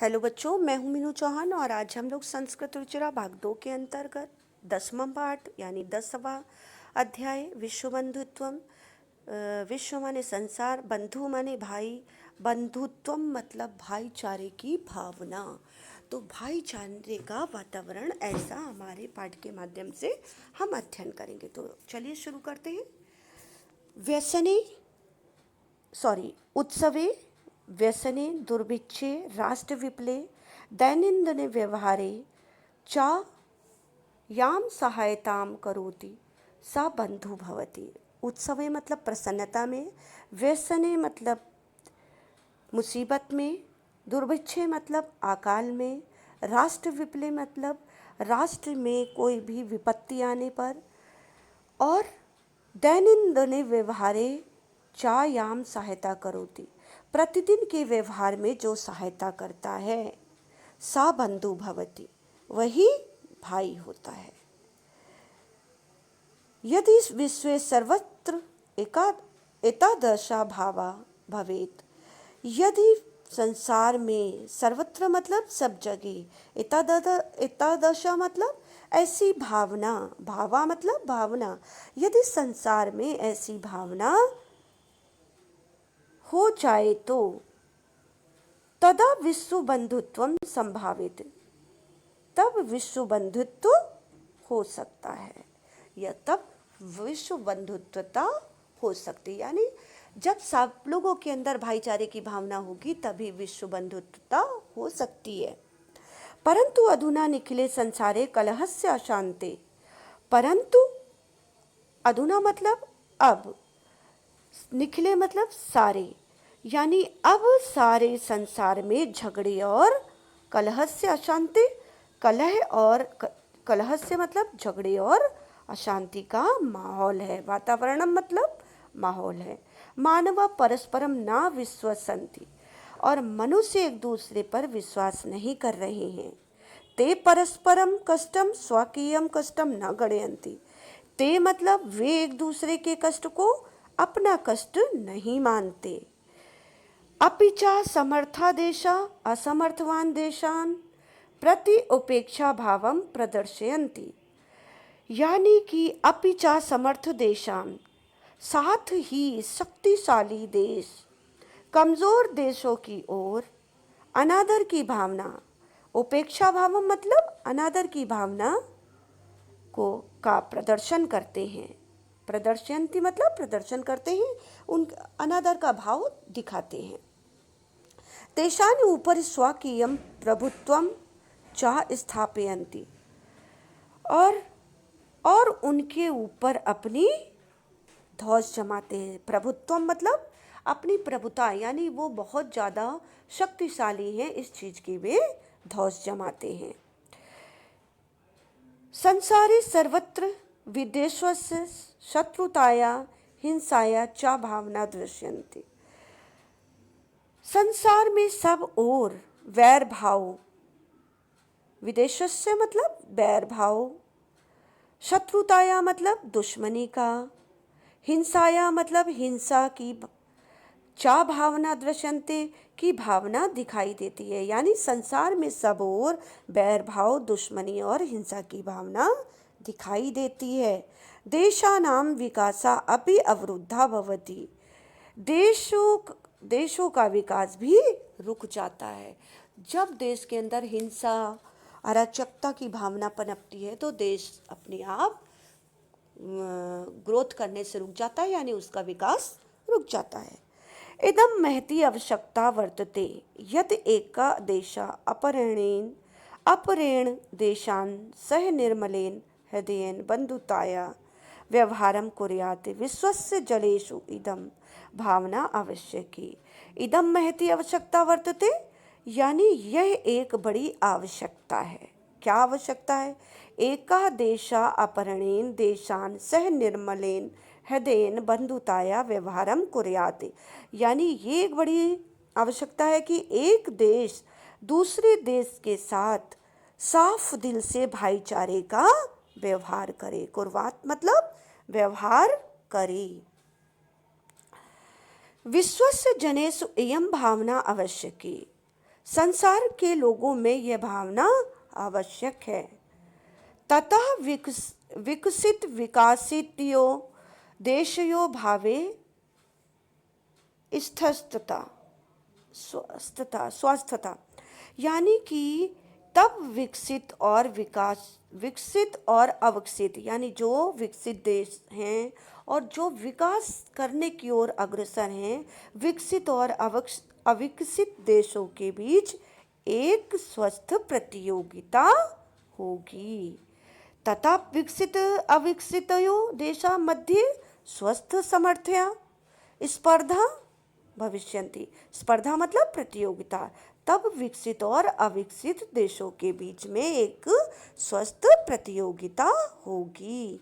Hello बच्चों, मैं हूं मीनू चौहान और आज हम लोग संस्कृत रुचिरा भाग 2 के अंतर्गत 10वां पाठ यानी 10वां अध्याय विश्व बंधुत्वम। विश्व माने संसार, बंधु माने भाई, बंधुत्वम मतलब भाईचारे की भावना। तो भाईचारे का वातावरण ऐसा हमारे पाठ के माध्यम से हम अध्ययन करेंगे। तो चलिए शुरू करते हैं। व्यसने उत्सवे, व्यसने, दुर्भिक्षे, राष्ट्रविप्ले, दैनन्दिने व्यवहारे च यां सहायतां करोति सा बंधु भवति। उत्सवे मतलब प्रसन्नता में, व्यसने मतलब मुसीबत में, दुर्भिक्षे मतलब अकाल में, राष्ट्रविप्ले मतलब राष्ट्र में कोई भी विपत्ति आने पर, और दैनन्दिने व्यवहारे चायाम सहायता करोति प्रतिदिन के व्यवहार में जो सहायता करता है, सा बंधु भवति वही भाई होता है। यदि विश्वे सर्वत्र एतादृशा भावा भवेत, यदि संसार में सर्वत्र मतलब सब जगह, एतादृशा मतलब ऐसी भावना, भावा मतलब भावना, यदि संसार में ऐसी भावना हो जाए तो तदा विश्व बंधुत्व संभावित, तब विश्व बंधुत्व हो सकता है, या तब विश्व बंधुत्वता हो सकती है। यानी जब सब लोगों के अंदर भाईचारे की भावना होगी तभी विश्व बंधुत्वता हो सकती है। परंतु अधुना निखिले संसारे कलहस्य अशांते, परंतु अधुना मतलब अब, निखिले मतलब सारे, यानी अब सारे संसार में झगड़े और कलह से अशांति, कलह से मतलब झगड़े और अशांति का माहौल है। वातावरण मतलब माहौल है। मानव परस्परम ना विश्वसन्ति, और मनुष्य एक दूसरे पर विश्वास नहीं कर रहे हैं। ते परस्परम कष्टम स्वकीयम कष्टम न गणयन्ति, ते मतलब वे एक दूसरे के कष्ट को अपना कष्ट नहीं मानते। अपि च समर्था देशा असमर्थवान देशान प्रति उपेक्षा भावम प्रदर्शयन्ति, यानी कि अपि च समर्थ देशान, साथ ही शक्तिशाली देश कमजोर देशों की ओर अनादर की भावना, उपेक्षा भावम मतलब अनादर की भावना को का प्रदर्शन करते हैं। प्रदर्शयन्ति मतलब प्रदर्शन करते हैं, उन अनादर का भाव दिखाते हैं। तेषां ऊपर स्वकीयं प्रभुत्वं च स्थापयन्ति, और उनके ऊपर अपनी धौंस जमाते हैं। प्रभुत्व मतलब अपनी प्रभुता, यानी वो बहुत ज़्यादा शक्तिशाली हैं, इस चीज़ की वे धौंस जमाते हैं। संसारे सर्वत्र विद्वेषस्य शत्रुताया हिंसाया च भावना दृश्यन्ते, संसार में सब ओर वैर भाव, विदेशस्य मतलब वैर भाव, शत्रुताया मतलब दुश्मनी का, हिंसाया मतलब हिंसा की, चा भावना दृश्यन्ते की भावना दिखाई देती है। यानी संसार में सब ओर बैर भाव, दुश्मनी और हिंसा की भावना दिखाई देती है। देशानाम विकासा अपि अवरुद्धा भवति, देशों का विकास भी रुक जाता है। जब देश के अंदर हिंसा, अराजकता की भावना पनपती है तो देश अपने आप ग्रोथ करने से रुक जाता है, यानी उसका विकास रुक जाता है। इदम महती आवश्यकता वर्तते यत् एका देशा अपरेण देशान् सह निर्मलेन हृदयेन बंधुताया व्यवहारं कुर्यात् विश्वस्य जलेषु इदम भावना आवश्यकी। इदम महती आवश्यकता वर्तते, यानी यह एक बड़ी आवश्यकता है। क्या आवश्यकता है? एका देशा अपरणेन देशान सह निर्मलेन हृदयेन बंधुताया व्यवहारम कुर्यात्, यानी ये एक बड़ी आवश्यकता है कि एक देश दूसरे देश के साथ साफ दिल से भाईचारे का व्यवहार करे। कुर्वात मतलब व्यवहार करे। विश्वस्य जनेषु इयं भावना आवश्यकी, संसार के लोगों में यह भावना आवश्यक है। ततः विकसित विकासितो देशयो भावे स्वस्थता स्वस्थता, यानी कि तब विकसित और अविकसित, यानी जो विकसित देश हैं और जो विकास करने की ओर अग्रसर हैं, विकसित और अविकसित देशों के बीच एक स्वस्थ प्रतियोगिता होगी। तथा विकसित अविकसितयो देशा मध्ये स्वस्थ समर्थया स्पर्धा भविष्यन्ति। स्पर्धा मतलब प्रतियोगिता। तब विकसित और अविकसित देशों के बीच में एक स्वस्थ प्रतियोगिता होगी।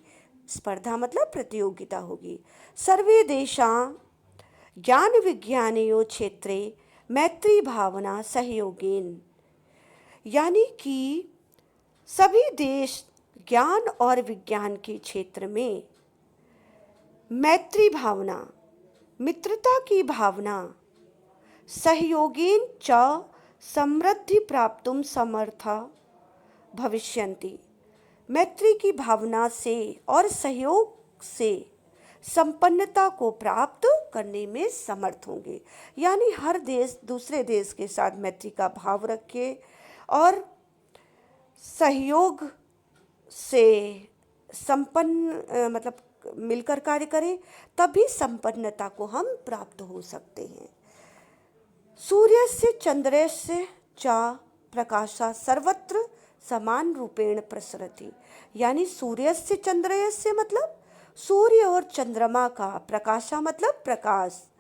स्पर्धा मतलब प्रतियोगिता होगी। सर्वे देशां ज्ञान विज्ञानयो क्षेत्रे मैत्री भावना सहयोगेन, यानी कि सभी देश ज्ञान और विज्ञान के क्षेत्र में मैत्री भावना, मित्रता की भावना, सहयोगेन च समृद्धि प्राप्तुम समर्था भविष्यन्ति, मैत्री की भावना से और सहयोग से संपन्नता को प्राप्त करने में समर्थ होंगे। यानी हर देश दूसरे देश के साथ मैत्री का भाव रखे और सहयोग से संपन्न मतलब मिलकर कार्य करें, तभी संपन्नता को हम प्राप्त हो सकते हैं। सूर्यस्य चंद्रस्य च प्रकाशा सर्वत्र समान रूपेण प्रसरति, यानी सूर्यस्य चंद्रस्य मतलब सूर्य और चंद्रमा का, प्रकाशा मतलब प्रकाश,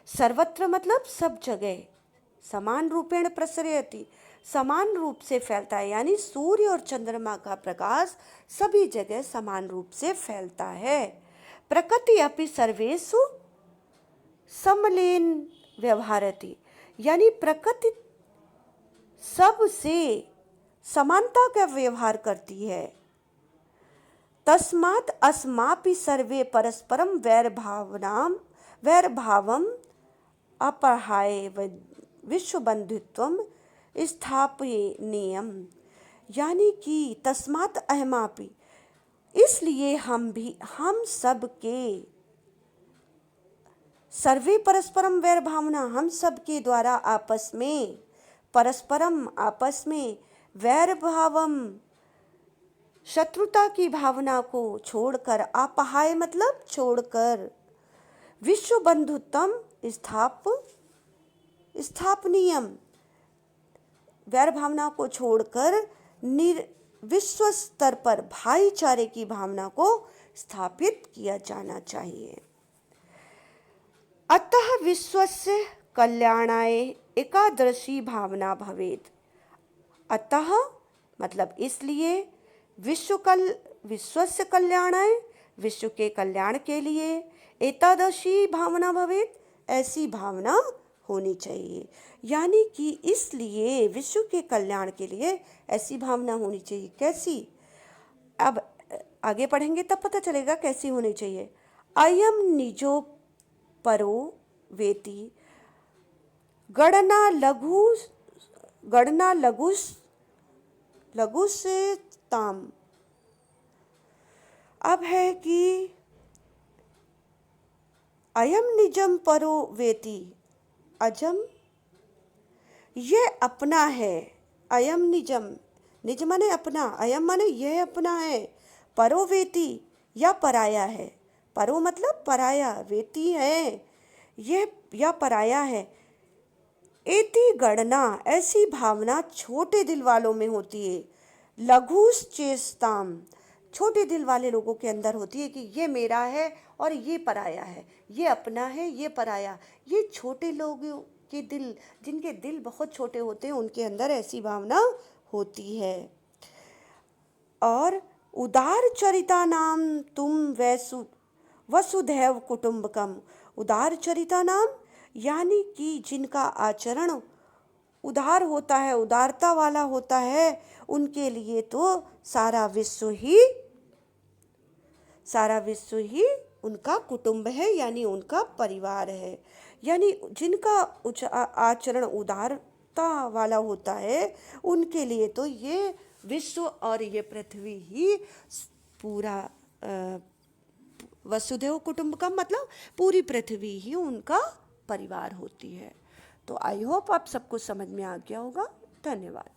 सर्वत्र मतलब सब जगह, समान रूपेण प्रसरति समान रूप से फैलता है, यानी सूर्य और चंद्रमा का प्रकाश सभी जगह समान रूप से फैलता है। प्रकृति अपि सर्वेषु समलेन व्यवहारति, यानी प्रकृति सबसे समानता का व्यवहार करती है। तस्मात् अस्मापि सर्वे परस्परम वैरभावम अपहाय विश्व बंधुत्वम स्थापनीयम, यानी कि तस्मात् अहमापि, इसलिए हम सब के सर्वे परस्परम वैर भावना, हम सब के द्वारा आपस में, परस्परम आपस में, वैर भावम शत्रुता की भावना को छोड़कर, अपहाय मतलब छोड़कर, विश्व बंधुत्वम स्थापनीयम वैर भावना को छोड़कर विश्व स्तर पर भाईचारे की भावना को स्थापित किया जाना चाहिए। अतः विश्वस्य कल्याणाय एकादशी भावना भवेत्। अतः मतलब इसलिए विश्वस्य कल्याणाय, विश्व के कल्याण के लिए, एकादशी भावना भवेत्, ऐसी भावना होनी चाहिए। यानी कि इसलिए विश्व के कल्याण के लिए ऐसी भावना होनी चाहिए। कैसी? अब आगे पढ़ेंगे तब पता चलेगा कैसी होनी चाहिए। अयम निजो परो वेति गणना लघुस ताम। अब है कि अयम निजम परो वेति, अजम ये अपना है, अयम निजम, निज माने अपना, अयम माने यह अपना है, परो वेति या पराया है, परो मतलब पराया, वेति है यह या पराया है। एति गणना ऐसी भावना छोटे दिल वालों में होती है। लघुस चेष्टाम छोटे दिल वाले लोगों के अंदर होती है कि ये मेरा है और ये पराया है, ये अपना है ये पराया। ये छोटे लोगों के दिल, जिनके दिल बहुत छोटे होते हैं, उनके अंदर ऐसी भावना होती है। और उदार चरिता नाम तुम वसुधैव कुटुंबकम। उदार चरिता नाम यानी कि जिनका आचरण उदार होता है, उदारता वाला होता है, उनके लिए तो सारा विश्व ही उनका कुटुंब है, यानी उनका परिवार है। यानी जिनका आचरण उदार आस्था वाला होता है, उनके लिए तो ये विश्व और ये पृथ्वी ही पूरा वसुधैव कुटुंबकम मतलब पूरी पृथ्वी ही उनका परिवार होती है। तो आई होप आप सबको समझ में आ गया होगा। धन्यवाद।